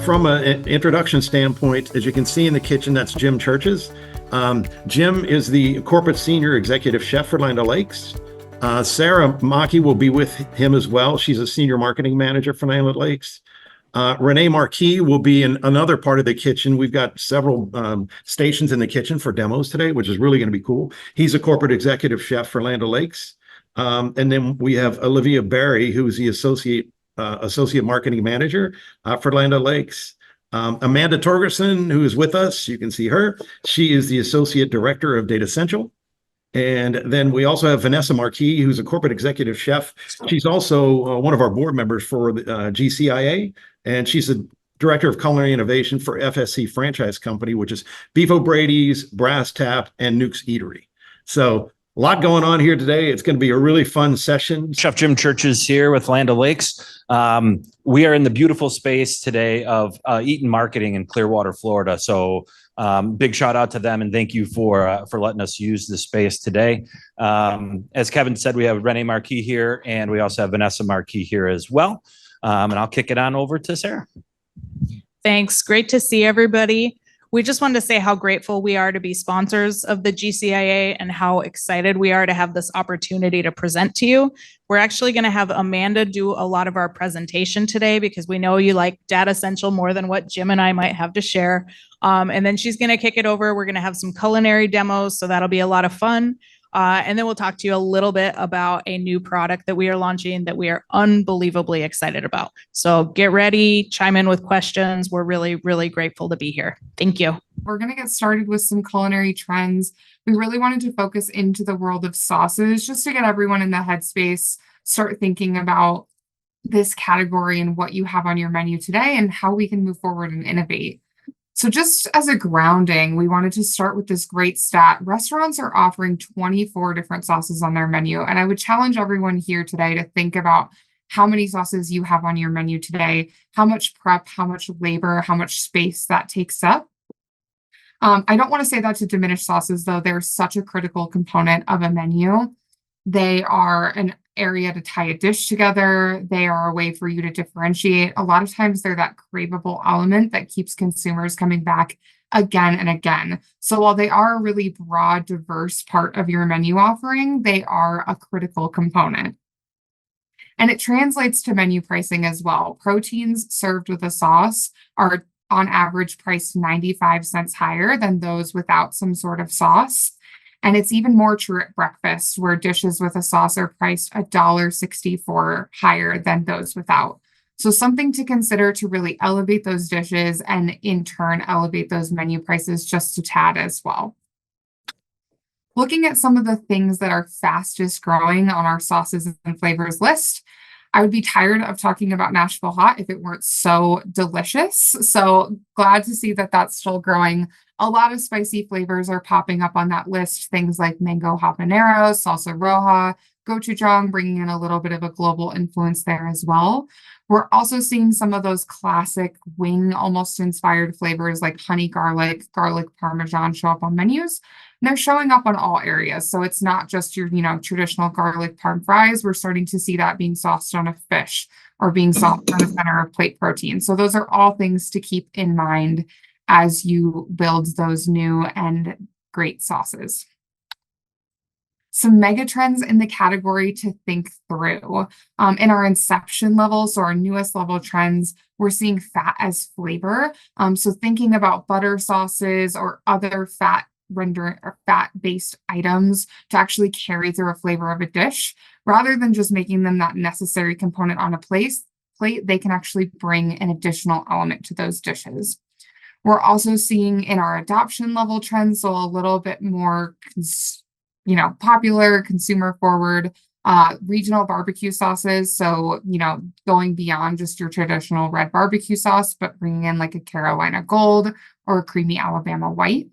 from an introduction standpoint, as you can see in the kitchen, that's Jim Churches. Jim is the corporate senior executive chef for Land O'Lakes. Sarah Maki will be with him as well. She's a senior marketing manager for Land O'Lakes. Renee Marquis will be in another part of the kitchen. We've got several stations in the kitchen for demos today, which is really going to be cool. He's a corporate executive chef for Land O'Lakes. And then we have Olivia Barry, who's the associate marketing manager for Land O'Lakes. Amanda Torgerson, who is with us, you can see her. She is the associate director of Data Central. And then we also have Vanessa Marquis, who's a corporate executive chef. She's also one of our board members for the GCIA, and she's the director of culinary innovation for FSC Franchise Company, which is Beef O'Brady's, Brass Tap, and Nuke's Eatery. So a lot going on here today. It's going to be a really fun session. Chef Jim Churches here with Land O'Lakes. We are in the beautiful space today of Eaton Marketing in Clearwater, Florida. So big shout out to them and thank you for letting us use this space today. As Kevin said, we have Renee Marquis here and we also have Vanessa Marquis here as well. And I'll kick it on over to Sarah. Thanks. Great to see everybody. We just wanted to say how grateful we are to be sponsors of the GCIA and how excited we are to have this opportunity to present to you. We're actually going to have Amanda do a lot of our presentation today because we know you like Data Central more than what Jim and I might have to share. And then she's going to kick it over. We're going to have some culinary demos, so that'll be a lot of fun. And then we'll talk to you a little bit about a new product that we are launching that we are unbelievably excited about. So get ready, chime in with questions. We're really, really grateful to be here. Thank you. We're going to get started with some culinary trends. We really wanted to focus into the world of sauces just to get everyone in the headspace, start thinking about this category and what you have on your menu today and how we can move forward and innovate. So just as a grounding, we wanted to start with this great stat. Restaurants are offering 24 different sauces on their menu. And I would challenge everyone here today to think about how many sauces you have on your menu today, how much prep, how much labor, how much space that takes up. I don't want to say that to diminish sauces, though. They're such a critical component of a menu. They are an area to tie a dish together. They are a way for you to differentiate. A lot of times they're that craveable element that keeps consumers coming back again and again. So while they are a really broad, diverse part of your menu offering, they are a critical component. And it translates to menu pricing as well. Proteins served with a sauce are on average priced 95 cents higher than those without some sort of sauce. And it's even more true at breakfast, where dishes with a sauce are priced $1.64 higher than those without. So something to consider to really elevate those dishes and in turn elevate those menu prices just a tad as well. Looking at some of the things that are fastest growing on our sauces and flavors list, I would be tired of talking about Nashville Hot if it weren't so delicious. So glad to see that that's still growing. A lot of spicy flavors are popping up on that list. Things like mango habanero, salsa roja, gochujang, bringing in a little bit of a global influence there as well. We're also seeing some of those classic wing almost inspired flavors like honey garlic, garlic parmesan show up on menus. And they're showing up on all areas. So it's not just your, traditional garlic parm fries. We're starting to see that being sauced on a fish or being sauced on a center of plate protein. So those are all things to keep in mind as you build those new and great sauces. Some mega trends in the category to think through. In our inception level, so our newest level trends, we're seeing fat as flavor. So thinking about butter sauces or other fat-based items to actually carry through a flavor of a dish, rather than just making them that necessary component on a plate, they can actually bring an additional element to those dishes. We're also seeing in our adoption level trends, so a little bit more, popular, consumer forward, regional barbecue sauces. So, going beyond just your traditional red barbecue sauce, but bringing in like a Carolina Gold or a creamy Alabama White.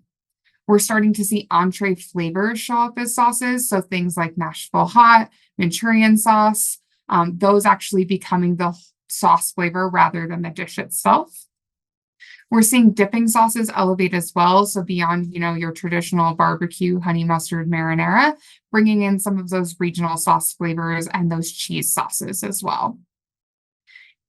We're starting to see entree flavors show up as sauces. So things like Nashville Hot, Manchurian sauce, those actually becoming the sauce flavor rather than the dish itself. We're seeing dipping sauces elevate as well. So beyond, your traditional barbecue, honey mustard, marinara, bringing in some of those regional sauce flavors and those cheese sauces as well.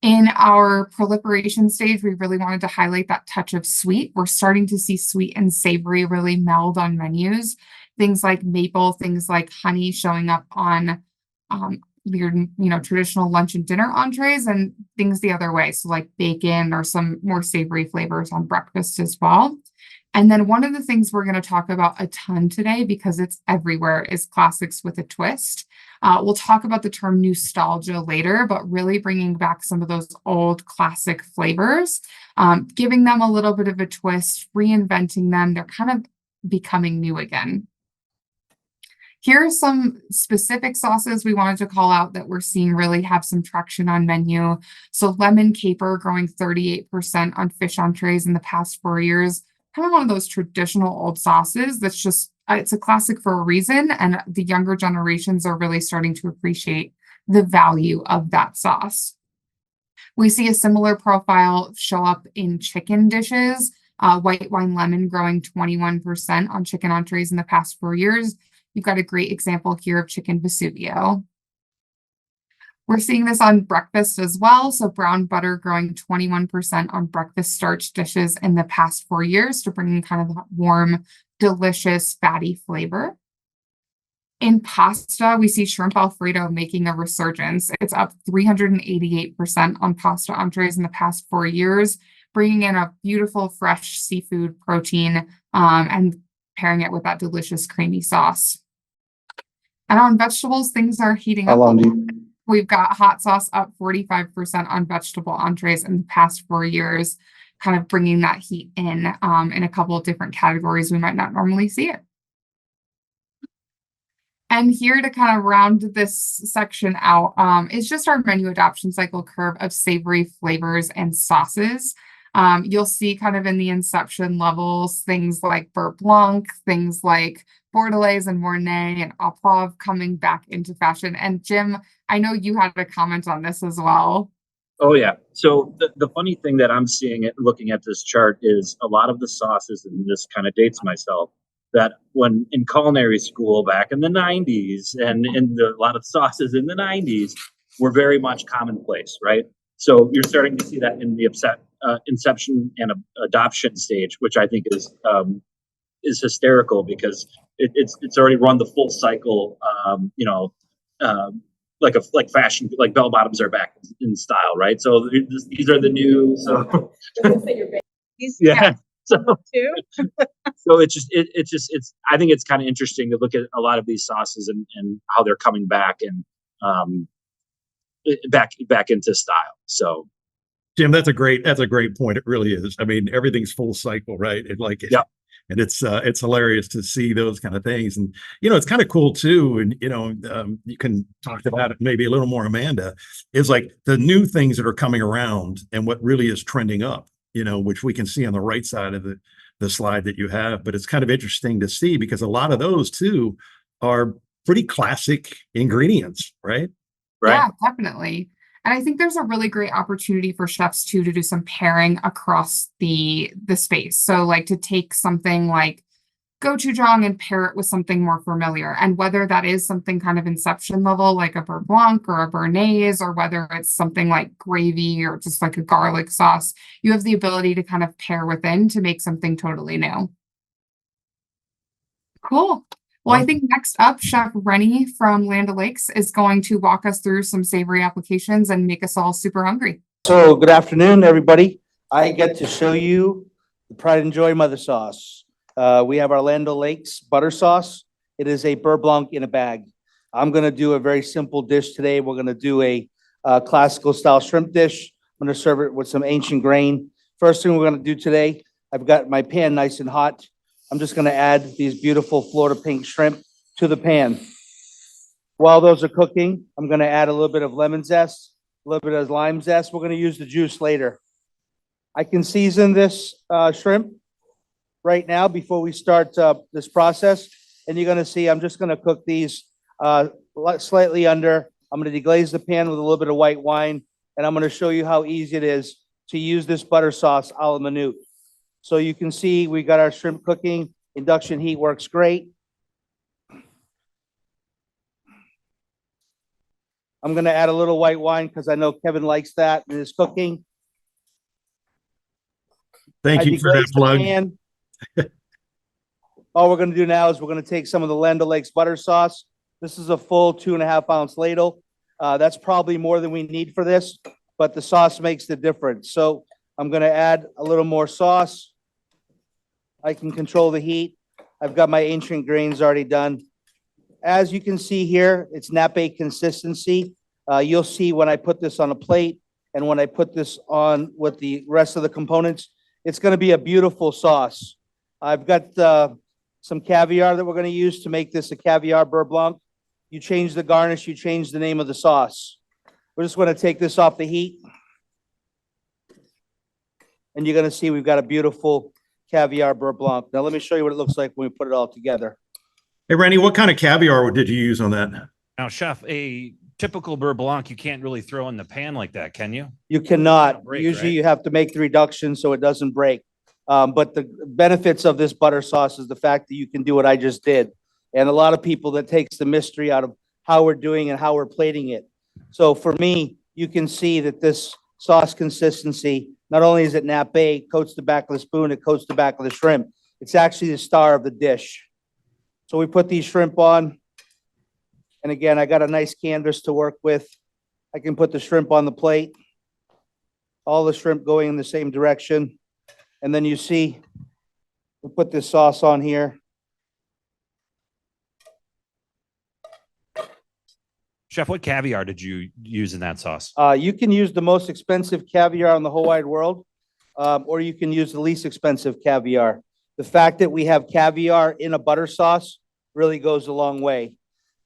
In our proliferation stage, we really wanted to highlight that touch of sweet. We're starting to see sweet and savory really meld on menus. Things like maple, things like honey showing up on your traditional lunch and dinner entrees, and things the other way. So like bacon or some more savory flavors on breakfast as well. And then one of the things we're going to talk about a ton today, because it's everywhere, is classics with a twist. We'll talk about the term nostalgia later, but really bringing back some of those old classic flavors, giving them a little bit of a twist, reinventing them. They're kind of becoming new again. Here are some specific sauces we wanted to call out that we're seeing really have some traction on menu. So lemon caper growing 38% on fish entrees in the past 4 years. Kind of one of those traditional old sauces that's just, it's a classic for a reason. And the younger generations are really starting to appreciate the value of that sauce. We see a similar profile show up in chicken dishes. White wine lemon growing 21% on chicken entrees in the past 4 years. You've got a great example here of chicken Vesuvio. We're seeing this on breakfast as well. So brown butter growing 21% on breakfast starch dishes in the past 4 years to bring in kind of that warm, delicious, fatty flavor. In pasta, we see shrimp Alfredo making a resurgence. It's up 388% on pasta entrees in the past 4 years, bringing in a beautiful, fresh seafood protein and pairing it with that delicious creamy sauce. And on vegetables, things are heating up. We've got hot sauce up 45% on vegetable entrees in the past 4 years, kind of bringing that heat in a couple of different categories we might not normally see it. And here to kind of round this section out is just our menu adoption cycle curve of savory flavors and sauces. You'll see kind of in the inception levels, things like Beurre Blanc, things like Bordelaise and Mornay and Au Poivre coming back into fashion. And Jim, I know you had a comment on this as well. Oh, yeah. So the funny thing that I'm seeing looking at this chart is a lot of the sauces, and this kind of dates myself, that when in culinary school back in the 90s and in a lot of sauces in the 90s were very much commonplace, right? So you're starting to see that in the inception and adoption stage, which I think is hysterical because it's already run the full cycle. Like fashion, like bell bottoms are back in style, right? So these are the new. So yeah. So it's I think it's kind of interesting to look at a lot of these sauces and how they're coming back and back into style. So Jim, that's a great point. It really is. I mean, everything's full cycle, right? And it's hilarious to see those kind of things. And, it's kind of cool too. And, you can talk about it maybe a little more, Amanda, is like the new things that are coming around and what really is trending up, which we can see on the right side of the slide that you have. But it's kind of interesting to see because a lot of those too are pretty classic ingredients, right? Right. Yeah, definitely. And I think there's a really great opportunity for chefs too to do some pairing across the space. So like to take something like gochujang and pair it with something more familiar. And whether that is something kind of inception level, like a beurre blanc or a béarnaise, or whether it's something like gravy or just like a garlic sauce, you have the ability to kind of pair within to make something totally new. Cool. Well, I think next up, Chef Rennie from Land O'Lakes is going to walk us through some savory applications and make us all super hungry. So good afternoon, everybody. I get to show you the Pride and Joy mother sauce. We have our Land O'Lakes butter sauce. It is a beurre blanc in a bag. I'm going to do a very simple dish today. We're going to do a classical style shrimp dish. I'm going to serve it with some ancient grain. First thing we're going to do today, I've got my pan nice and hot. I'm just going to add these beautiful Florida pink shrimp to the pan. While those are cooking, I'm going to add a little bit of lemon zest, a little bit of lime zest. We're going to use the juice later. I can season this shrimp right now before we start this process. And you're going to see I'm just going to cook these slightly under. I'm going to deglaze the pan with a little bit of white wine. And I'm going to show you how easy it is to use this butter sauce a la minute. So you can see we got our shrimp cooking. Induction heat works great. I'm gonna add a little white wine because I know Kevin likes that in his cooking. Thank I you for that deglaze the plug. pan. All we're gonna do now is we're gonna take some of the Land O'Lakes butter sauce. This is a full 2.5 ounce ladle. That's probably more than we need for this, but the sauce makes the difference. So I'm gonna add a little more sauce. I can control the heat. I've got my ancient grains already done. As you can see here, it's nappe consistency. You'll see when I put this on a plate and when I put this on with the rest of the components, it's gonna be a beautiful sauce. I've got some caviar that we're gonna use to make this a caviar beurre blanc. You change the garnish, you change the name of the sauce. We're just gonna take this off the heat. And you're gonna see we've got a beautiful caviar beurre blanc. Now let me show you what it looks like when we put it all together. Hey, Randy, what kind of caviar did you use on that? Now, chef, a typical beurre blanc, you can't really throw in the pan like that, can you? You cannot. Break, Usually right? you have to make the reduction so it doesn't break. But the benefits of this butter sauce is the fact that you can do what I just did. And a lot of people, that takes the mystery out of how we're doing and how we're plating it. So for me, you can see that this sauce consistency, not only is it nappe, coats the back of the spoon, it coats the back of the shrimp. It's actually the star of the dish. So we put these shrimp on. And again, I got a nice canvas to work with. I can put the shrimp on the plate. All the shrimp going in the same direction. And then you see, we put this sauce on here. Chef, what caviar did you use in that sauce? You can use the most expensive caviar in the whole wide world, or you can use the least expensive caviar. The fact that we have caviar in a butter sauce really goes a long way.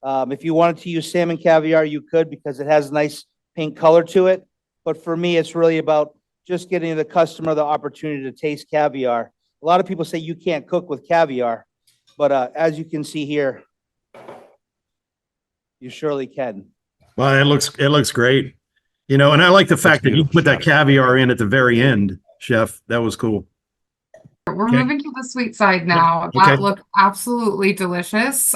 If you wanted to use salmon caviar, you could, because it has a nice pink color to it. But for me, it's really about just getting the customer the opportunity to taste caviar. A lot of people say you can't cook with caviar, but as you can see here, you surely can. Well, it looks great. You know, and I like the fact that you put that caviar in at the very end, Chef. That was cool. We're Okay. moving to the sweet side now. Okay. That looked absolutely delicious.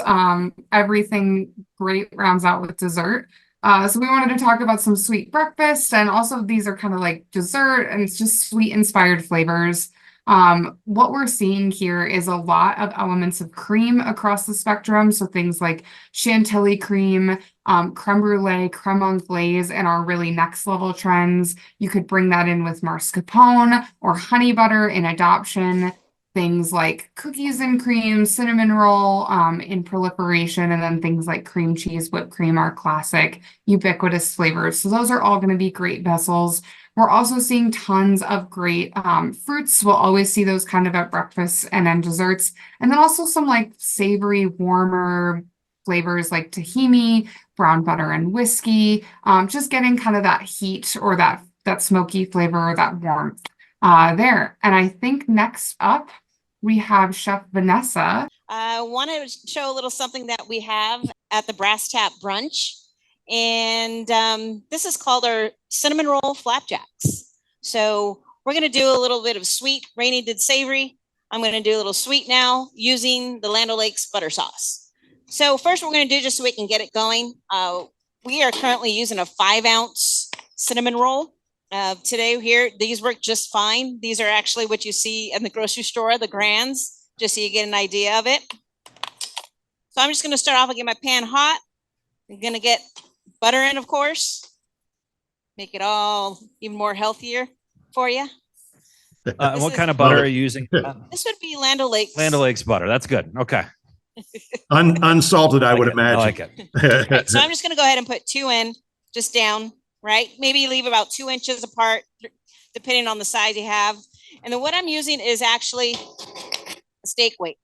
Everything great rounds out with dessert. So we wanted to talk about some sweet breakfast, and also these are kind of like dessert, and it's just sweet inspired flavors. What we're seeing here is a lot of elements of cream across the spectrum. So things like chantilly cream, creme brulee, creme anglaise, and our really next level trends. You could bring that in with mascarpone or honey butter in adoption. Things like cookies and cream, cinnamon roll in proliferation, and then things like cream cheese, whipped cream, our classic ubiquitous flavors. So those are all going to be great vessels. We're also seeing tons of great fruits. We'll always see those kind of at breakfast and then desserts. And then also some like savory, warmer flavors like tahini, brown butter and whiskey. Just getting kind of that heat or that smoky flavor or that warmth there. And I think next up, we have Chef Vanessa. I want to show a little something that we have at the Brass Tap Brunch. And this is called our cinnamon roll flapjacks. So we're going to do a little bit of sweet. Rainey did savory. I'm going to do a little sweet now using the Land O'Lakes butter sauce. So first we're going to do, just so we can get it going, we are currently using a 5 ounce cinnamon roll. Today here, these work just fine. These are actually what you see in the grocery store, the grands, just so you get an idea of it. So I'm just going to start off and get my pan hot. I'm going to get butter in, of course. Make it all even more healthier for you. And what kind of butter are you using? This would be Land O'Lakes. Land O'Lakes butter. That's good. Okay. Unsalted, I would imagine. I like it. Right, so I'm just going to go ahead and put 2 in, just down, right? Maybe leave about 2 inches apart, depending on the size you have. And then what I'm using is actually a steak weight.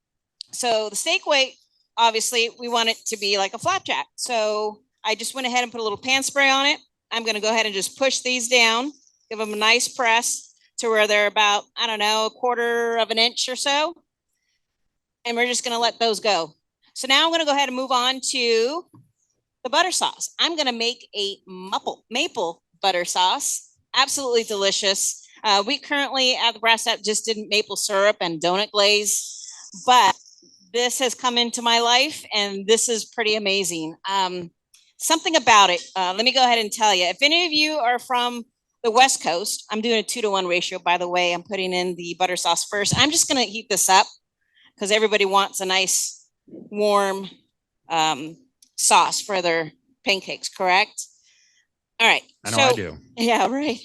So the steak weight, obviously, we want it to be like a flapjack. So I just went ahead and put a little pan spray on it. I'm going to go ahead and just push these down, give them a nice press to where they're about, I don't know, 1/4 of an inch or so. And we're just going to let those go. So now I'm going to go ahead and move on to the butter sauce. I'm going to make a maple butter sauce. Absolutely delicious. We currently at the Brass Tap just did maple syrup and donut glaze, but this has come into my life and this is pretty amazing. something about it. Let me go ahead and tell you. If any of you are from the West Coast, I'm doing a 2-to-1 ratio, by the way. I'm putting in the butter sauce first. I'm just going to heat this up because everybody wants a nice warm sauce for their pancakes, correct? All right. I know I do. Yeah, right.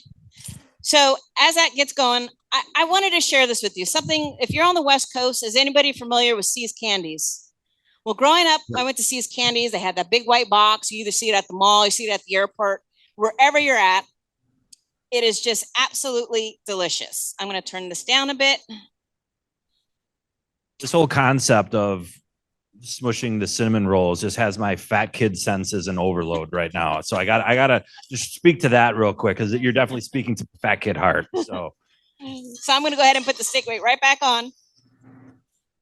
So as that gets going, I wanted to share this with you. Something, if you're on the West Coast, is anybody familiar with See's Candies? Well, growing up, I went to See's Candies. They had that big white box. You either see it at the mall, you see it at the airport, wherever you're at. It is just absolutely delicious. I'm going to turn this down a bit. This whole concept of smushing the cinnamon rolls just has my fat kid senses in overload right now. So I gotta just speak to that real quick because you're definitely speaking to fat kid heart. So I'm going to go ahead and put the steak weight right back on.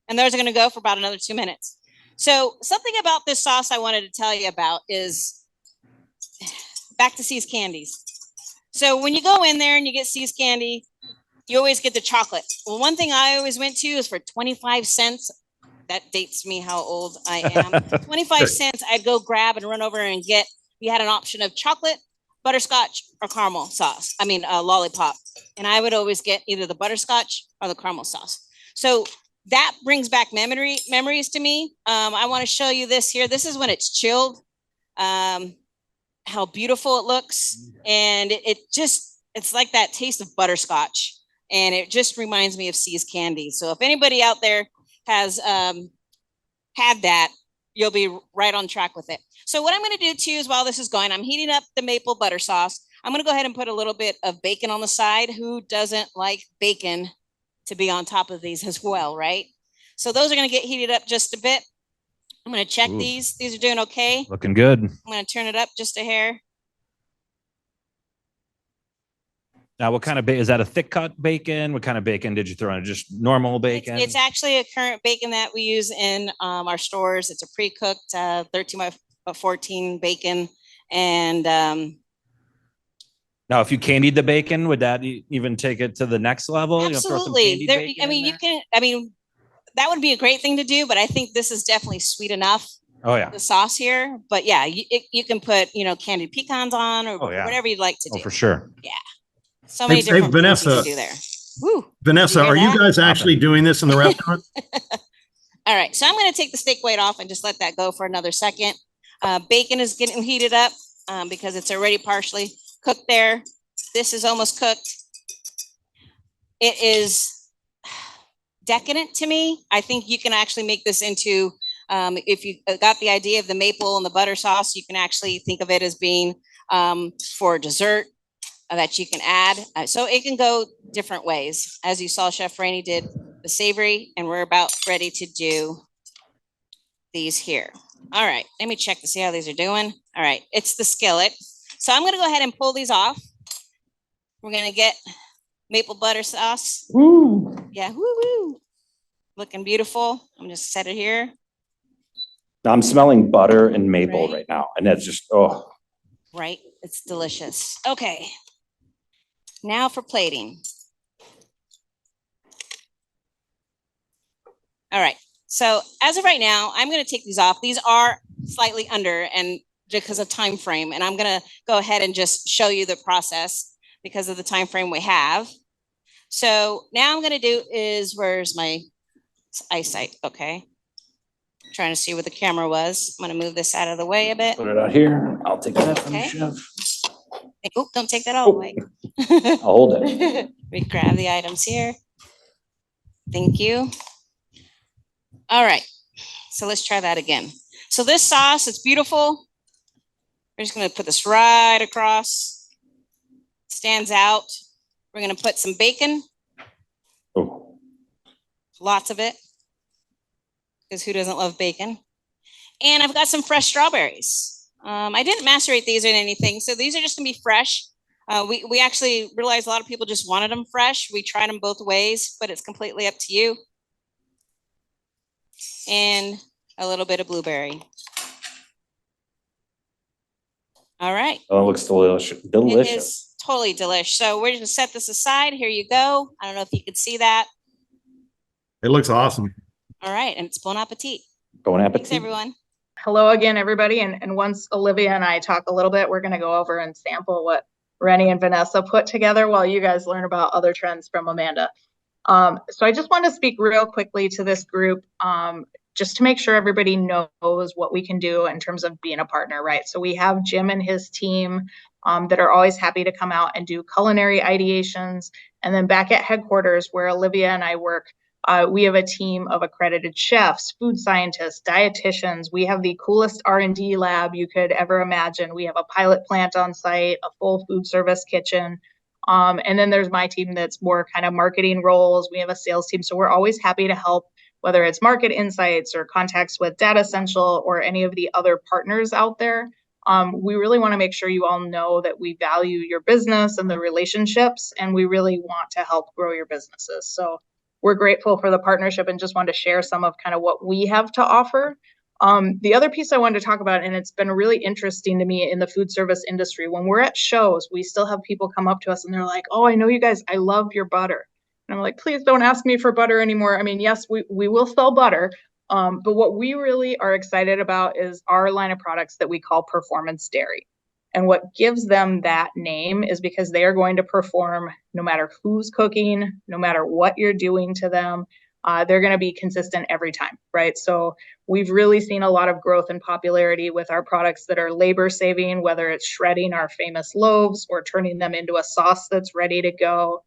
And those are going to go for about another 2 minutes. So something about this sauce I wanted to tell you about is back to See's Candies. So when you go in there and you get See's Candy, you always get the chocolate. Well, one thing I always went to is for 25 cents. That dates me how old I am. 25 cents, I'd go grab and run over and get, we had an option of chocolate, butterscotch, or caramel sauce. Lollipop. And I would always get either the butterscotch or the caramel sauce. So that brings back memories to me. I want to show you this here. This is when it's chilled. How beautiful it looks. And it's like that taste of butterscotch. And it just reminds me of See's Candy. So if anybody out there has had that, you'll be right on track with it. So what I'm going to do too is while this is going, I'm heating up the maple butter sauce. I'm going to go ahead and put a little bit of bacon on the side. Who doesn't like bacon to be on top of these as well, right? So those are going to get heated up just a bit. I'm going to check these. These are doing okay. looking good. I'm going to turn it up just a hair. Now, what kind of bacon? Is that a thick cut bacon? What kind of bacon did you throw in? Just normal bacon? It's actually a current bacon that we use in our stores. It's a pre-cooked 13 by 14 bacon. And now, if you candied the bacon, would that even take it to the next level? absolutely. That would be a great thing to do, but I think this is definitely sweet enough. Oh yeah, the sauce here. But yeah, you can put candied pecans on or whatever you'd like to do. Oh, for sure. Yeah. So many different things you can do there. Woo. Vanessa, are you guys actually doing this in the restaurant? All right. So I'm going to take the steak weight off and just let that go for another second. Bacon is getting heated up because it's already partially cooked there. This is almost cooked. It is decadent to me. I think you can actually make this into, if you got the idea of the maple and the butter sauce, you can actually think of it as being for dessert that you can add. So it can go different ways. As you saw, Chef Rainey did the savory, and we're about ready to do these here. All right, let me check to see how these are doing. All right, it's the skillet. So I'm gonna go ahead and pull these off. We're gonna get maple butter sauce. Woo. Yeah, woo-woo. Looking beautiful. I'm just set it here. I'm smelling butter and maple right now, and that's just Right, it's delicious. Okay, now for plating. All right, so as of right now, I'm gonna take these off. These are slightly under and because of time frame, and I'm gonna go ahead and just show you the process because of the time frame we have. So now I'm gonna do is, where's my eyesight? Okay. Trying to see where the camera was. I'm gonna move this out of the way a bit. put it out here. I'll take that from Okay. the chef. Oh, don't take that all the way. I'll hold it. We grab the items here. Thank you. All right, so let's try that again. So this sauce, it's beautiful. We're just gonna put this right across. Stands out. We're gonna put some bacon, Oh, lots of it, because who doesn't love bacon? And I've got some fresh strawberries. I didn't macerate these or anything, so these are just gonna be fresh. We actually realized a lot of people just wanted them fresh. We tried them both ways, but it's completely up to you. And a little bit of blueberry. All right. oh, it looks delicious. It Delicious. is totally delish. So we're just gonna set this aside. Here you go. I don't know if you could see that. It looks awesome. All right, and it's bon appetit. Bon Thanks, appetit. everyone. hello again, everybody. And once Olivia and I talk a little bit, we're going to go over and sample what Rennie and Vanessa put together while you guys learn about other trends from Amanda. So I just want to speak real quickly to this group, just to make sure everybody knows what we can do in terms of being a partner, right? So we have Jim and his team that are always happy to come out and do culinary ideations. And then back at headquarters where Olivia and I work, we have a team of accredited chefs, food scientists, dietitians. We have the coolest R&D lab you could ever imagine. We have a pilot plant on site, a full food service kitchen. And then there's my team that's more kind of marketing roles. We have a sales team. So we're always happy to help, whether it's market insights or contacts with Data Essential or any of the other partners out there. We really want to make sure you all know that we value your business and the relationships, and we really want to help grow your businesses. So we're grateful for the partnership and just wanted to share some of kind of what we have to offer. The other piece I wanted to talk about, and it's been really interesting to me in the food service industry, when we're at shows, we still have people come up to us and they're like, oh, I know you guys, I love your butter. And I'm like, please don't ask me for butter anymore. I mean, yes, we will sell butter, but what we really are excited about is our line of products that we call Performance Dairy. And what gives them that name is because they are going to perform no matter who's cooking, no matter what you're doing to them. They're going to be consistent every time, right? So we've really seen a lot of growth and popularity with our products that are labor saving, whether it's shredding our famous loaves or turning them into a sauce that's ready to go.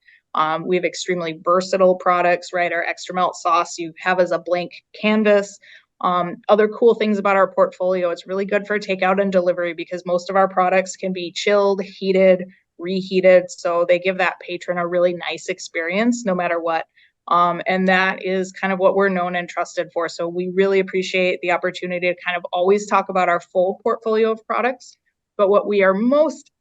We have extremely versatile products, right? Our extra melt sauce you have as a blank canvas. Other cool things about our portfolio, it's really good for takeout and delivery because most of our products can be chilled, heated, reheated. So they give that patron a really nice experience no matter what. And that is kind of what we're known and trusted for. So we really appreciate the opportunity to kind of always talk about our full portfolio of products. But what we are most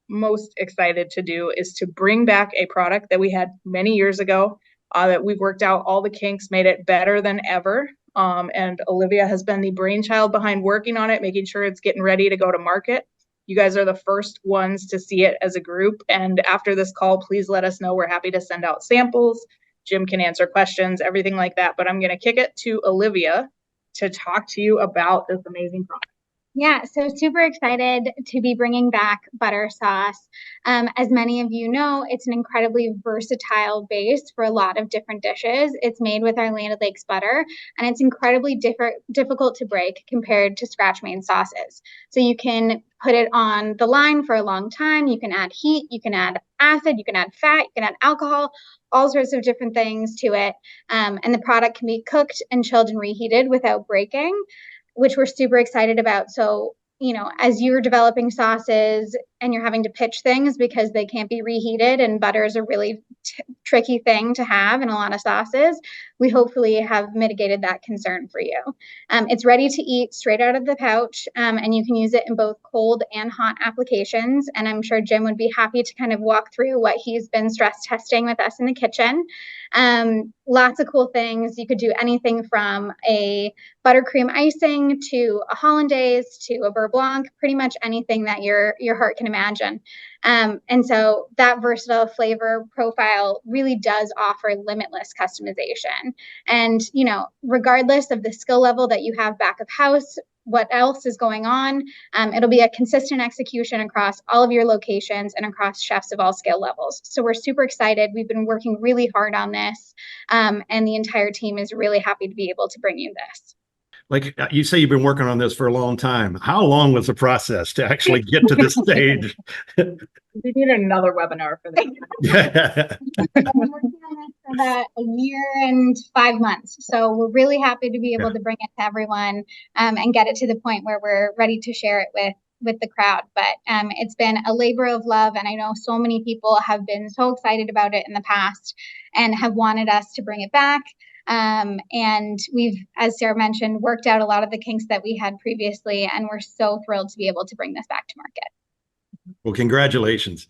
excited to do is to bring back a product that we had many years ago, that we've worked out all the kinks, made it better than ever. And Olivia has been the brainchild behind working on it, making sure it's getting ready to go to market. You guys are the first ones to see it as a group. And after this call, please let us know. We're happy to send out samples. Jim can answer questions, everything like that. But I'm going to kick it to Olivia to talk to you about this amazing product. Yeah, so super excited to be bringing back butter sauce. As many of you know, it's an incredibly versatile base for a lot of different dishes. It's made with our Land O'Lakes butter, and it's incredibly difficult to break compared to scratch-made sauces. So you can put it on the line for a long time. You can add heat, you can add acid, you can add fat, you can add alcohol, all sorts of different things to it. And the product can be cooked and chilled and reheated without breaking, which we're super excited about. So, you know, as you're developing sauces and you're having to pitch things because they can't be reheated, and butter is a really tricky thing to have in a lot of sauces, we hopefully have mitigated that concern for you. It's ready to eat straight out of the pouch, and you can use it in both cold and hot applications. And I'm sure Jim would be happy to kind of walk through what he's been stress testing with us in the kitchen. Lots of cool things. You could do anything from a buttercream icing to a hollandaise to a beurre blanc, pretty much anything that your heart can imagine. And so that versatile flavor profile really does offer limitless customization. And, you know, regardless of the skill level that you have back of house, what else is going on, it'll be a consistent execution across all of your locations and across chefs of all skill levels. So we're super excited. We've been working really hard on this, and the entire team is really happy to be able to bring you this. Like you say, you've been working on this for a long time. How long was the process to actually get to this stage? We need another webinar for that. I've been working on this for about a year and 5 months. So we're really happy to be able to bring it to everyone, and get it to the point where we're ready to share it with the crowd. But it's been a labor of love, and I know so many people have been so excited about it in the past and have wanted us to bring it back. And we've, as Sarah mentioned, worked out a lot of the kinks that we had previously, and we're so thrilled to be able to bring this back to market. Well, congratulations.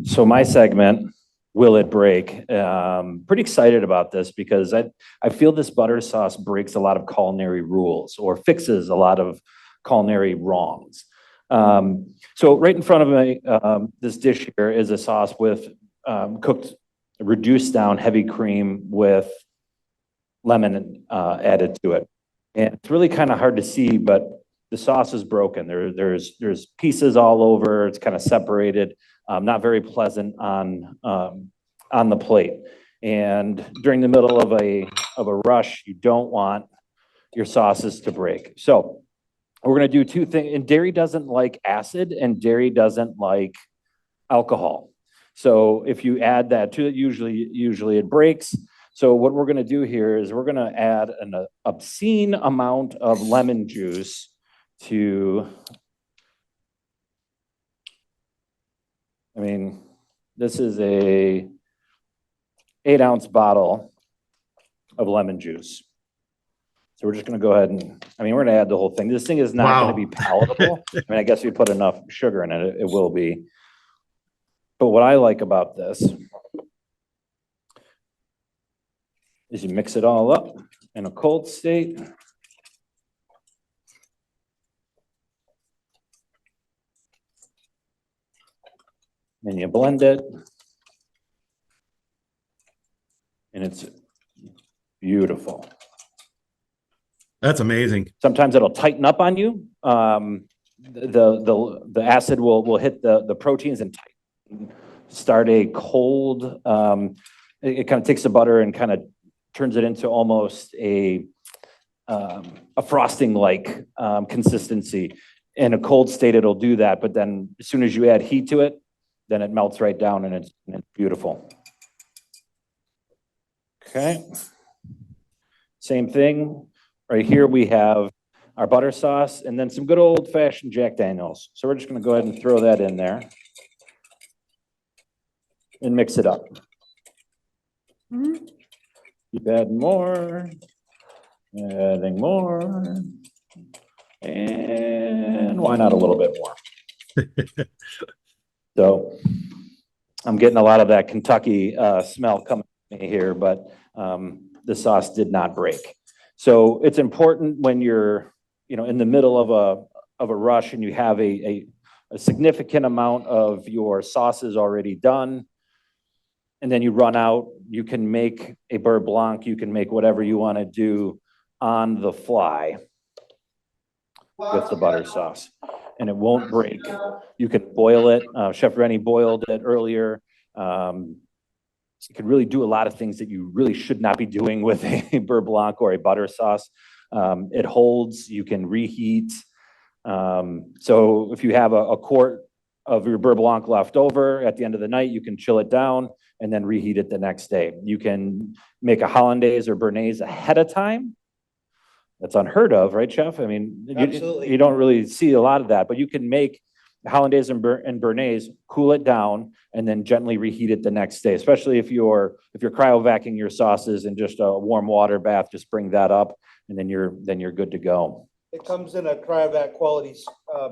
So my segment, Will It Break? Pretty excited about this because I feel this butter sauce breaks a lot of culinary rules or fixes a lot of culinary wrongs. So right in front of me, this dish here is a sauce with cooked, reduced down heavy cream with lemon added to it. And it's really kind of hard to see, but the sauce is broken. There's pieces all over. It's kind of separated, not very pleasant on the plate. And during the middle of a rush, you don't want your sauces to break. So we're going to do two things. And dairy doesn't like acid, and dairy doesn't like alcohol. So if you add that to it, usually it breaks. So what we're going to do here is we're going to add an obscene amount of lemon juice to, I mean, this is a 8-ounce bottle of lemon juice. So we're just going to go ahead and, I mean, we're going to add the whole thing. This thing is not going to be palatable. I mean, I guess we put enough sugar in it, it will be. But what I like about this is you mix it all up in a cold state. And you blend it. And it's beautiful. That's amazing. Sometimes it'll tighten up on you. The acid will hit the proteins and start a cold. It kind of takes the butter and kind of turns it into almost a frosting like consistency. In a cold state, it'll do that. But then as soon as you add heat to it, then it melts right down and it's beautiful. Okay. Same thing. Right here we have our butter sauce and then some good old fashioned Jack Daniels. So we're just going to go ahead and throw that in there and mix it up. Keep adding more, adding more, and why not a little bit more? So I'm getting a lot of that Kentucky smell coming here, but the sauce did not break. So it's important when you're, in the middle of a rush and you have a significant amount of your sauces already done, and then you run out, you can make a beurre blanc, you can make whatever you want to do on the fly with the butter sauce, and it won't break. You can boil it. Chef Rennie boiled it earlier. You can really do a lot of things that you really should not be doing with a beurre blanc or a butter sauce. It holds, you can reheat. So if you have a quart of your beurre blanc left over at the end of the night, you can chill it down and then reheat it the next day. You can make a hollandaise or béarnaise ahead of time. That's unheard of, right, Chef? I mean, you don't really see a lot of that, but you can make hollandaise and béarnaise, cool it down, and then gently reheat it the next day. Especially if you're cryovacking your sauces in just a warm water bath, just bring that up, and then you're good to go. It comes in a cryovac quality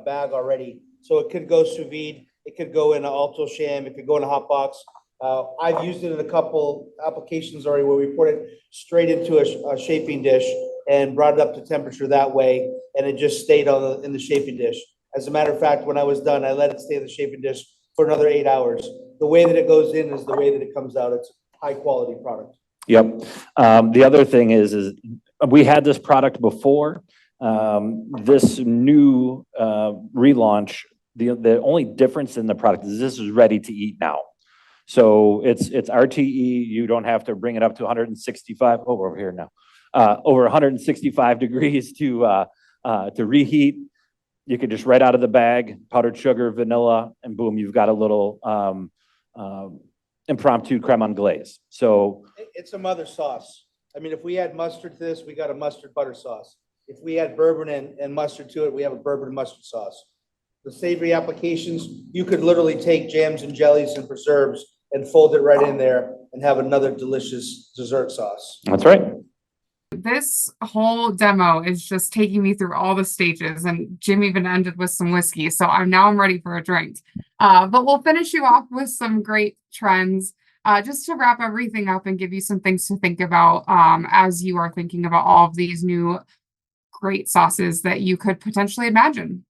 bag already, so it could go sous vide, it could go in an Alto Sham, it could go in a hot box. I've used it in a couple applications already where we put it straight into a shaping dish and brought it up to temperature that way, and it just stayed in the shaping dish. As a matter of fact, when I was done, I let it stay in the shaping dish for another 8 hours. The way that it goes in is the way that it comes out. It's a high quality product. Yep. The other thing is we had this product before. This new relaunch, the only difference in the product is this is ready to eat now. So it's RTE. You don't have to bring it up to 165. Oh, we're over here now. Over 165 degrees to reheat. You could just right out of the bag, powdered sugar, vanilla, and boom, you've got a little impromptu creme anglaise. So it's a mother sauce. I mean, if we add mustard to this, we got a mustard butter sauce. If we add bourbon and mustard to it, we have a bourbon and mustard sauce. The savory applications, you could literally take jams and jellies and preserves and fold it right in there and have another delicious dessert sauce. That's right. This whole demo is just taking me through all the stages, and Jim even ended with some whiskey. So I'm ready for a drink. But we'll finish you off with some great trends, just to wrap everything up and give you some things to think about as you are thinking about all of these new great sauces that you could potentially imagine.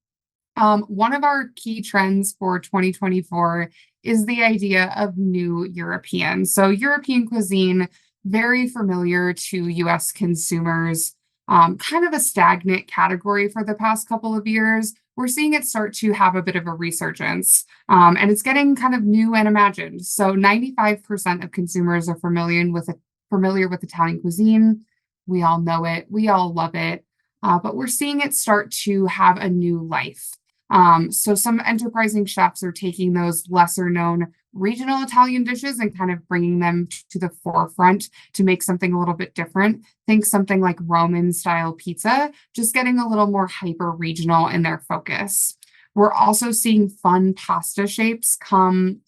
One of our key trends for 2024 is the idea of new European. So European cuisine, very familiar to US consumers. kind of a stagnant category for the past couple of years. We're seeing it start to have a bit of a resurgence, and it's getting kind of new and imagined. So 95% of consumers are familiar with Italian cuisine. We all know it. We all love it. But we're seeing it start to have a new life. So some enterprising chefs are taking those lesser known regional Italian dishes and kind of bringing them to the forefront to make something a little bit different. Think something like Roman style pizza, just getting a little more hyper regional in their focus. We're also seeing fun pasta shapes come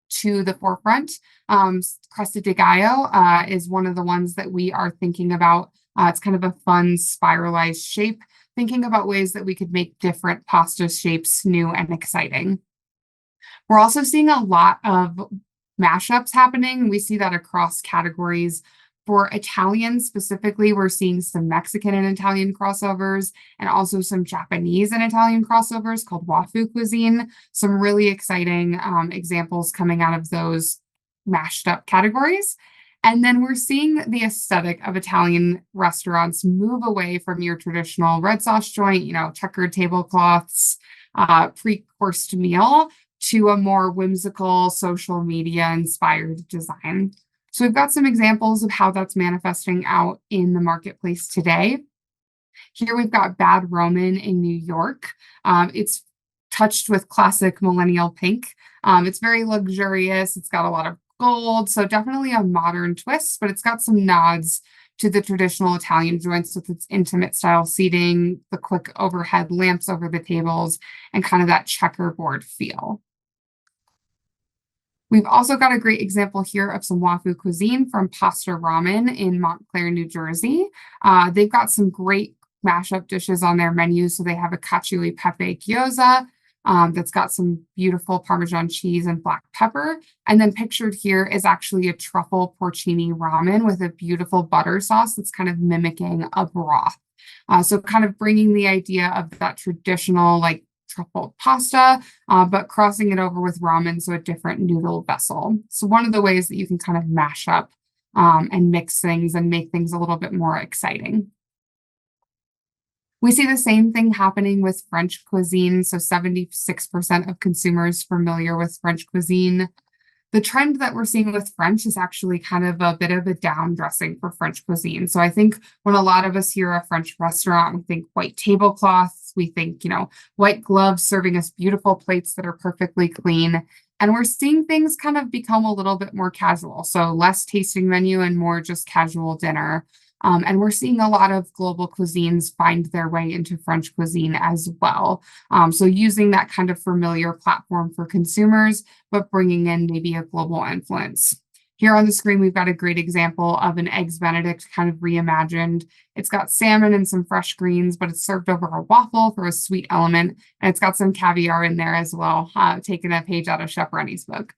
to the forefront. Cresta di Gallo is one of the ones that we are thinking about. It's kind of a fun spiralized shape, thinking about ways that we could make different pasta shapes new and exciting. We're also seeing a lot of mashups happening. We see that across categories. For Italian specifically, we're seeing some Mexican and Italian crossovers and also some Japanese and Italian crossovers called wafu cuisine. Some really exciting examples coming out of those mashed up categories. And then we're seeing the aesthetic of Italian restaurants move away from your traditional red sauce joint, checkered tablecloths, pre-coursed meal, to a more whimsical social media inspired design. So we've got some examples of how that's manifesting out in the marketplace today. Here we've got Bad Roman in New York. It's touched with classic millennial pink. It's very luxurious. It's got a lot of gold, so definitely a modern twist, but it's got some nods to the traditional Italian joints with its intimate style seating, the quick overhead lamps over the tables, and kind of that checkerboard feel. We've also got a great example here of some wafu cuisine from Pasta Ramen in Montclair, New Jersey. They've got some great mashup dishes on their menu. So they have a cacio e pepe gyoza that's got some beautiful Parmesan cheese and black pepper. And then pictured here is actually a truffle porcini ramen with a beautiful butter sauce that's kind of mimicking a broth. So kind of bringing the idea of that traditional truffle pasta, but crossing it over with ramen, so a different noodle vessel. So one of the ways that you can kind of mash up and mix things and make things a little bit more exciting. We see the same thing happening with French cuisine. So 76% of consumers familiar with French cuisine. The trend that we're seeing with French is actually kind of a bit of a down dressing for French cuisine. So I think when a lot of us hear a French restaurant, we think white tablecloths, we think, white gloves serving us beautiful plates that are perfectly clean. And we're seeing things kind of become a little bit more casual. So less tasting menu and more just casual dinner. And we're seeing a lot of global cuisines find their way into French cuisine as well. So using that kind of familiar platform for consumers, but bringing in maybe a global influence. Here on the screen, we've got a great example of an Eggs Benedict kind of reimagined. It's got salmon and some fresh greens, but it's served over a waffle for a sweet element. And it's got some caviar in there as well, taking a page out of Chef Rennie's book.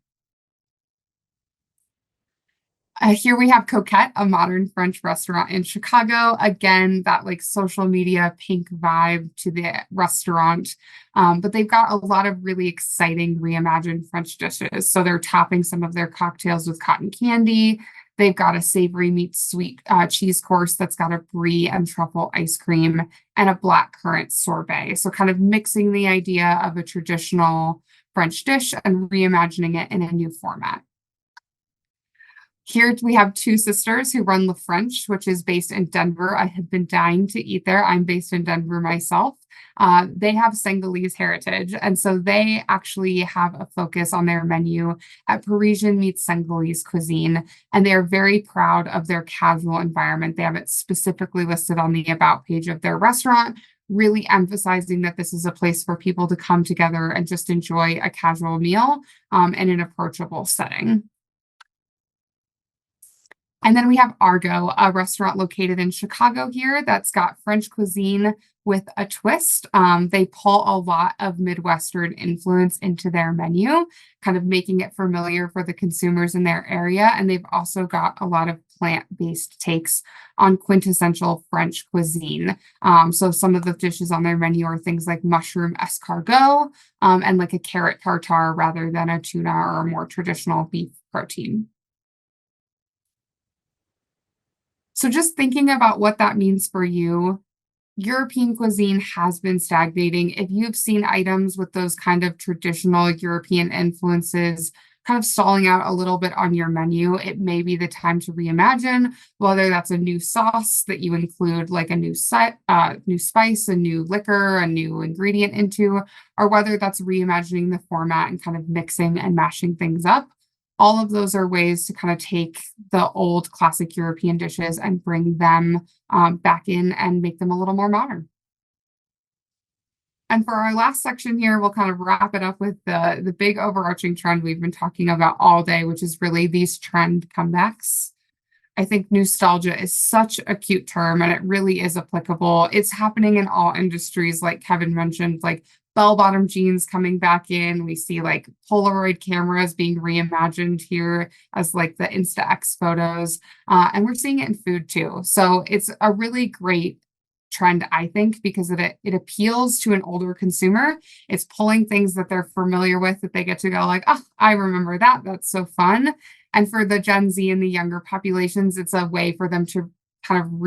Here we have Coquette, a modern French restaurant in Chicago. Again, that social media pink vibe to the restaurant. But they've got a lot of really exciting reimagined French dishes. So they're topping some of their cocktails with cotton candy. They've got a savory meets sweet cheese course that's got a brie and truffle ice cream and a black currant sorbet. So kind of mixing the idea of a traditional French dish and reimagining it in a new format. Here we have two sisters who run Le French, which is based in Denver. I have been dying to eat there. I'm based in Denver myself. They have Senegalese heritage, and so they actually have a focus on their menu at Parisian meets Senegalese cuisine, and they are very proud of their casual environment. They have it specifically listed on the About page of their restaurant, really emphasizing that this is a place for people to come together and just enjoy a casual meal in an approachable setting. And then we have Argo, a restaurant located in Chicago here that's got French cuisine with a twist. They pull a lot of Midwestern influence into their menu, kind of making it familiar for the consumers in their area. And they've also got a lot of plant-based takes on quintessential French cuisine. So some of the dishes on their menu are things like mushroom escargot and a carrot tartare rather than a tuna or a more traditional beef protein. So just thinking about what that means for you, European cuisine has been stagnating. If you've seen items with those kind of traditional European influences kind of stalling out a little bit on your menu, it may be the time to reimagine, whether that's a new sauce that you include like a new spice, a new liquor, a new ingredient into, or whether that's reimagining the format and kind of mixing and mashing things up. All of those are ways to kind of take the old classic European dishes and bring them back in and make them a little more modern. And for our last section here, we'll kind of wrap it up with the big overarching trend we've been talking about all day, which is really these trend comebacks. I think nostalgia is such a cute term and it really is applicable. It's happening in all industries, like Kevin mentioned, like bell-bottom jeans coming back in. We see like Polaroid cameras being reimagined here as like the Insta-X photos. And we're seeing it in food too. So it's a really great trend, I think, because it appeals to an older consumer. It's pulling things that they're familiar with that they get to go like, oh, I remember that. That's so fun. And for the Gen Z and the younger populations, it's a way for them to kind of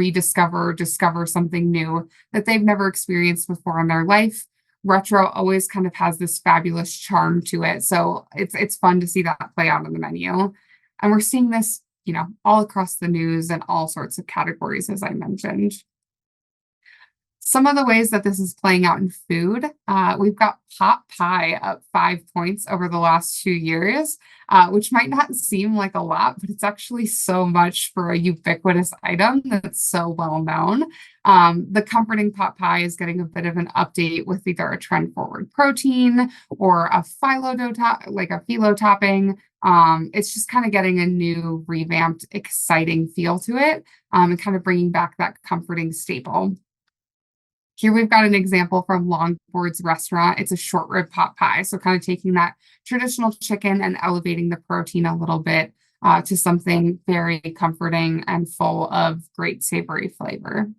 discover something new that they've never experienced before in their life. Retro always kind of has this fabulous charm to it. So it's fun to see that play out on the menu. And we're seeing this, all across the news and all sorts of categories, as I mentioned. Some of the ways that this is playing out in food, we've got pot pie up 5 points over the last 2 years, which might not seem like a lot, but it's actually so much for a ubiquitous item that's so well known. The comforting pot pie is getting a bit of an update with either a trend forward protein or a phyllo topping. It's just kind of getting a new revamped, exciting feel to it, and kind of bringing back that comforting staple. Here we've got an example from Longboard's restaurant. It's a short rib pot pie. So kind of taking that traditional chicken and elevating the protein a little bit to something very comforting and full of great savory flavor.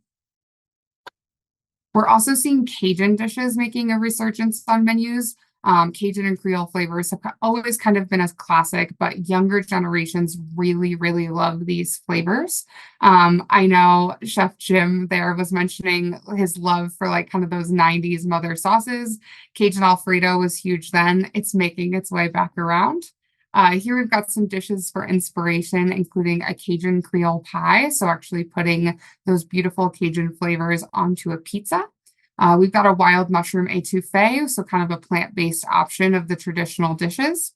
We're also seeing Cajun dishes making a resurgence on menus. Cajun and Creole flavors have always kind of been a classic, but younger generations really, really love these flavors. I know Chef Jim there was mentioning his love for like kind of those 90s mother sauces. Cajun Alfredo was huge then. It's making its way back around. Here we've got some dishes for inspiration, including a Cajun Creole pie. So actually putting those beautiful Cajun flavors onto a pizza. We've got a wild mushroom étouffée, so kind of a plant-based option of the traditional dishes.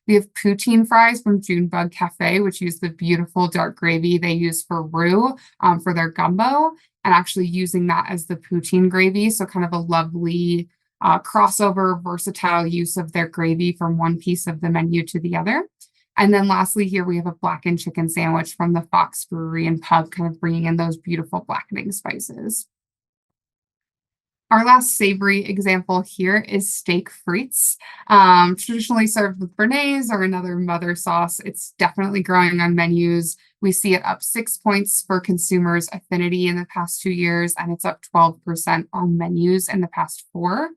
We have poutine fries from Junebug Cafe, which use the beautiful dark gravy they use for roux for their gumbo, and actually using that as the poutine gravy. So kind of a lovely crossover, versatile use of their gravy from one piece of the menu to the other. And then lastly, here we have a blackened chicken sandwich from the Fox Brewery and Pub, kind of bringing in those beautiful blackening spices. Our last savory example here is steak frites, traditionally served with béarnaise or another mother sauce. It's definitely growing on menus. We see it up 6 points for consumers' affinity in the past 2 years, and it's up 12% on menus in the past 4.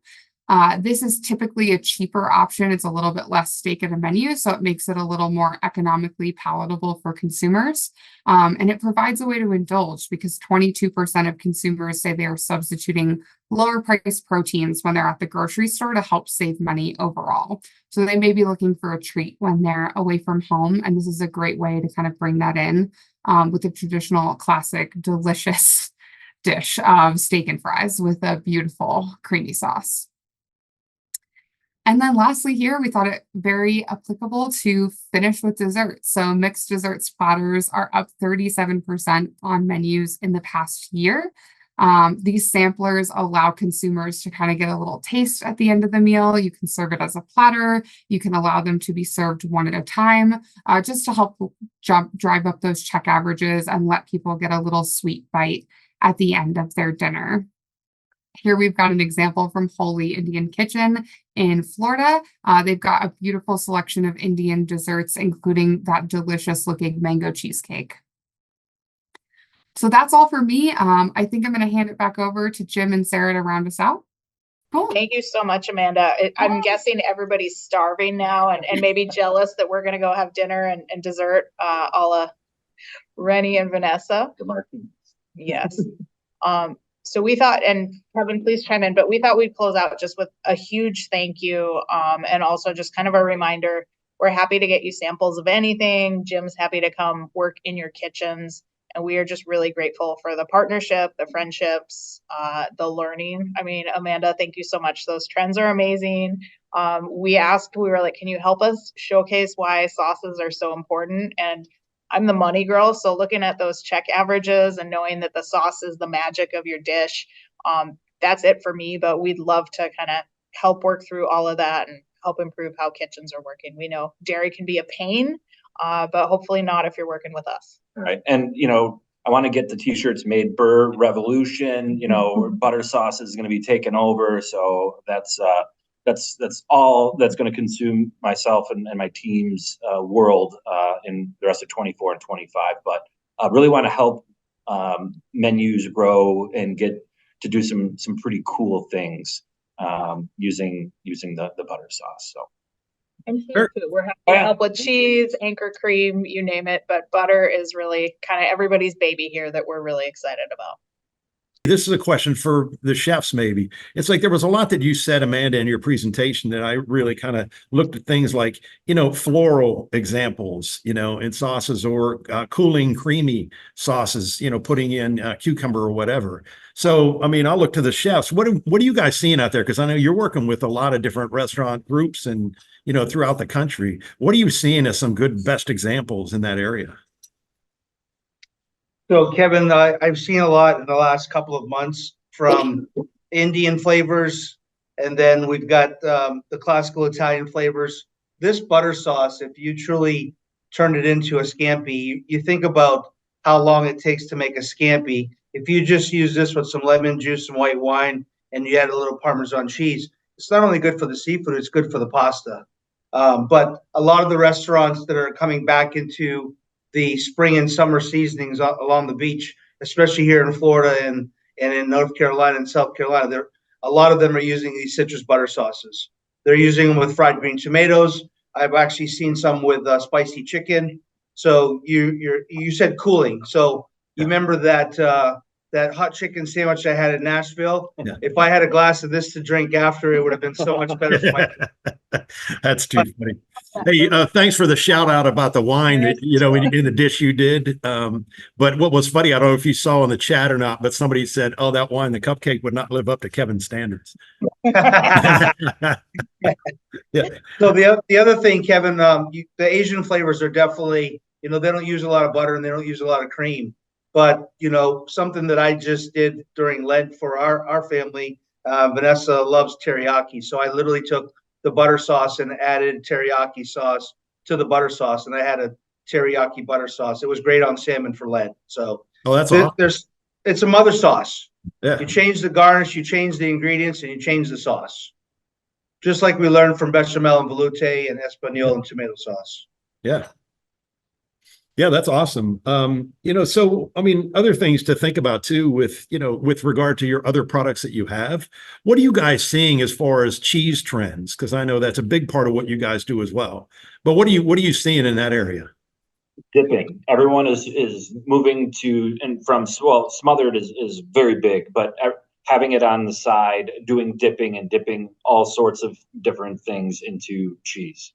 This is typically a cheaper option. It's a little bit less steak in a menu, so it makes it a little more economically palatable for consumers. And it provides a way to indulge because 22% of consumers say they are substituting lower priced proteins when they're at the grocery store to help save money overall. So they may be looking for a treat when they're away from home. And this is a great way to kind of bring that in with a traditional, classic, delicious dish of steak and fries with a beautiful creamy sauce. And then lastly here, we thought it very applicable to finish with dessert. So mixed desserts platters are up 37% on menus in the past year. These samplers allow consumers to kind of get a little taste at the end of the meal. You can serve it as a platter. You can allow them to be served one at a time, just to help drive up those check averages and let people get a little sweet bite at the end of their dinner. Here we've got an example from Holy Indian Kitchen in Florida. They've got a beautiful selection of Indian desserts, including that delicious looking mango cheesecake. So that's all for me. I think I'm going to hand it back over to Jim and Sarah to round us out. Cool. Thank you so much, Amanda. I'm guessing everybody's starving now and maybe jealous that we're going to go have dinner and dessert a la Rennie and Vanessa. Yes. So we thought, and Kevin, please chime in, but we thought we'd close out just with a huge thank you. And also just kind of a reminder, we're happy to get you samples of anything. Jim's happy to come work in your kitchens. And we are just really grateful for the partnership, the friendships, the learning. I mean, Amanda, thank you so much. Those trends are amazing. We were like, can you help us showcase why sauces are so important? And I'm the money girl, so looking at those check averages and knowing that the sauce is the magic of your dish, that's it for me. But we'd love to kind of help work through all of that and help improve how kitchens are working. We know dairy can be a pain, but hopefully not if you're working with us. Right. And, I want to get the t-shirts made. Burr Revolution, butter sauce is going to be taken over. So that's all that's going to consume myself and my team's world in the rest of 24 and 25. But really want to help menus grow and get to do some pretty cool things using the butter sauce. So. And cheese too. We're happy to help with cheese, anchor cream, you name it. But butter is really kind of everybody's baby here that we're really excited about. This is a question for the chefs, maybe. It's like there was a lot that you said, Amanda, in your presentation that I really kind of looked at things like, floral examples, in sauces or cooling, creamy sauces, putting in cucumber or whatever. So, I mean, I'll look to the chefs. What are you guys seeing out there? Because I know you're working with a lot of different restaurant groups and, throughout the country. What are you seeing as some good, best examples in that area? So Kevin, I've seen a lot in the last couple of months from Indian flavors, and then we've got the classical Italian flavors. This butter sauce, if you truly turn it into a scampi, you think about how long it takes to make a scampi. If you just use this with some lemon juice and white wine, and you add a little Parmesan cheese, it's not only good for the seafood, it's good for the pasta. But a lot of the restaurants that are coming back into the spring and summer seasonings along the beach, especially here in Florida and in North Carolina and South Carolina, a lot of them are using these citrus butter sauces. They're using them with fried green tomatoes. I've actually seen some with spicy chicken. So you said cooling. So you remember that hot chicken sandwich I had in Nashville? Yeah. If I had a glass of this to drink after, it would have been so much better for my. That's too funny. Hey, thanks for the shout out about the wine that, in the dish you did. But what was funny, I don't know if you saw in the chat or not, but somebody said, oh, that wine, the cupcake would not live up to Kevin's standards. Yeah. So the other thing, Kevin, the Asian flavors are definitely, they don't use a lot of butter and they don't use a lot of cream. But, something that I just did during Lent for our family, Vanessa loves teriyaki. So I literally took the butter sauce and added teriyaki sauce to the butter sauce. And I had a teriyaki butter sauce. It was great on salmon for Lent. So that's awesome. It's a mother sauce. Yeah. You change the garnish, you change the ingredients, and you change the sauce. Just like we learned from bechamel and velouté and espagnole and tomato sauce. Yeah. Yeah, that's awesome. So, I mean, other things to think about too with regard to your other products that you have. What are you guys seeing as far as cheese trends? Because I know that's a big part of what you guys do as well. But what are you seeing in that area? Dipping. Everyone is moving to, and from, smothered is very big, but having it on the side, doing dipping and dipping all sorts of different things into cheese.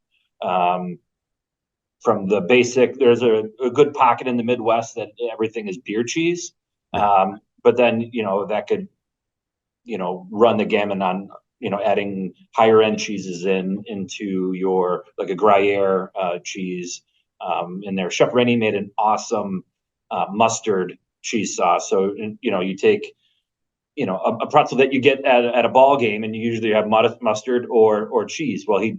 From the basic, there's a good pocket in the Midwest that everything is beer cheese. But then, that could, run the gamut on, adding higher end cheeses into your, like a Gruyere cheese in there. Chef Rennie made an awesome mustard cheese sauce. So, you take, a pretzel that you get at a ball game and you usually have mustard or cheese. Well, he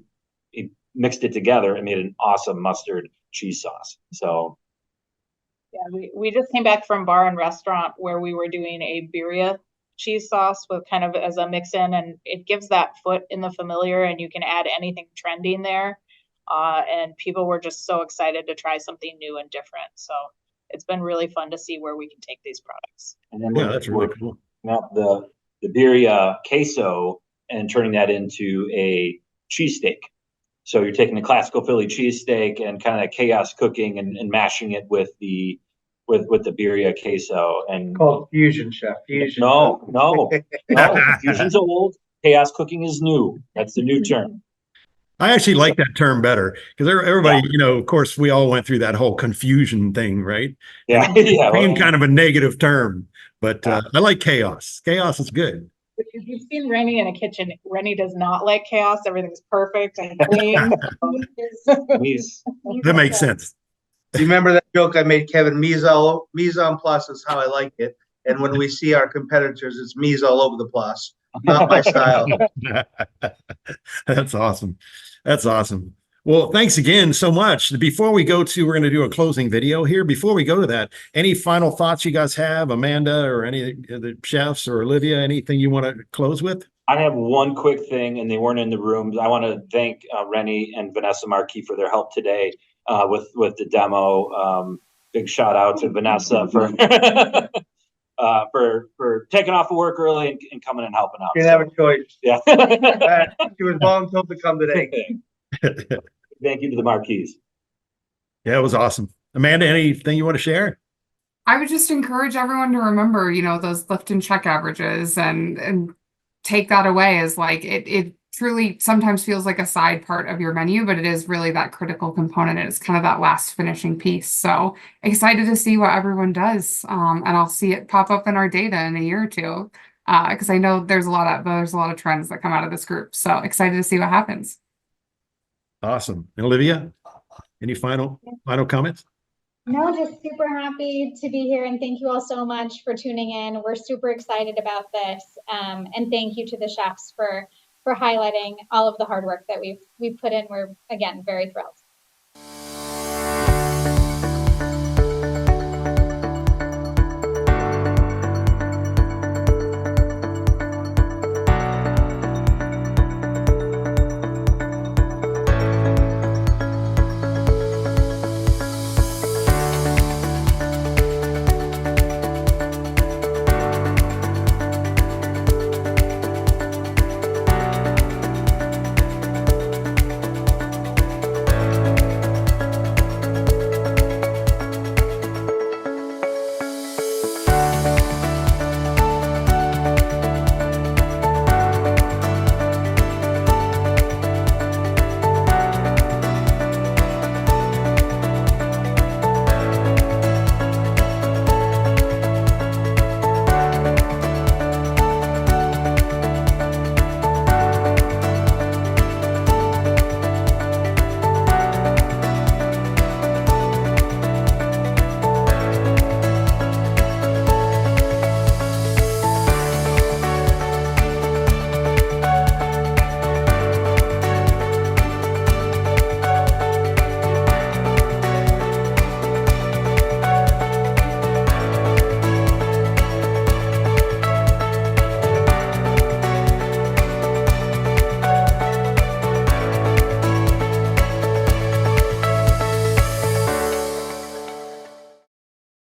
mixed it together and made an awesome mustard cheese sauce. So yeah, we just came back from bar and restaurant where we were doing a birria cheese sauce with kind of as a mix in, and it gives that foot in the familiar, and you can add anything trending there. And people were just so excited to try something new and different. So it's been really fun to see where we can take these products. And then that's really cool. Now the birria queso and turning that into a cheesesteak. So you're taking the classical Philly cheesesteak and kind of chaos cooking and mashing it with the with the birria queso and Called fusion, chef, fusion. no, fusion's old. Chaos cooking is new. That's the new term. I actually like that term better because everybody, of course, we all went through that whole confusion thing, right? Yeah, And it yeah. became kind of a negative term, but I like chaos. Chaos is good. If you've seen Rennie in a kitchen, Rennie does not like chaos. Everything's perfect and clean. That makes sense. You remember that joke I made, Kevin? Mise en place is how I like it. And when we see our competitors, it's mise all over the place. Not my style. That's awesome. That's awesome. Well, thanks again so much. Before we go to, we're going to do a closing video here. Before we go to that, any final thoughts you guys have, Amanda or any of the chefs or Olivia, anything you want to close with? I have one quick thing, and they weren't in the room. I want to thank Rennie and Vanessa Marquis for their help today with the demo. Big shout out to Vanessa for taking off of work early and coming and helping out. You didn't have a choice. Yeah. She was voluntold to come today. Thank you to the Marquis. Yeah, it was awesome. Amanda, anything you want to share? I would just encourage everyone to remember, those lift and check averages and take that away as like it truly sometimes feels like a side part of your menu, but it is really that critical component. It's kind of that last finishing piece. So excited to see what everyone does. And I'll see it pop up in our data in a year or two. Because I know there's a lot of trends that come out of this group. So excited to see what happens. Awesome. And Olivia, any final comments? No, just super happy to be here, and thank you all so much for tuning in. We're super excited about this, and thank you to the chefs for highlighting all of the hard work that we've put in. We're again very thrilled.